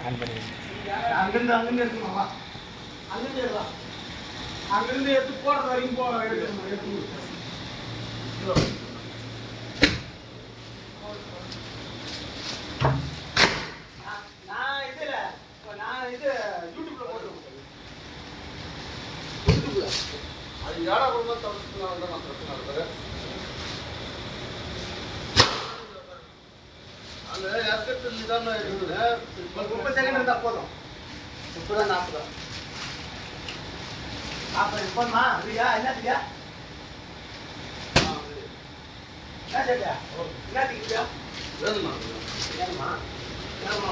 On பண்ணி அங்கிருந்து எடுக்கணுமா? அங்கிருந்து எடுக்கலாம். அங்கிருந்து எடுத்து போடுறது வரைக்கும் எடுத்து நான் இது யூடியூப்ல போட்டுருக்கேன். அது ஏடா கூட தவிர்த்துலாம் நான் பிரச்சனை இருக்குது. அந்த எஸ்கெட் நிதான இருக்குது. 30 செகண்ட் இருந்தா போதும். 30 40. அப்ப இப்போமா ஃப்ரீயா என்னத்தியா? என்ன செய்யா? என்னத்தியா? வேணுமா? வேணுமா? வேணுமா?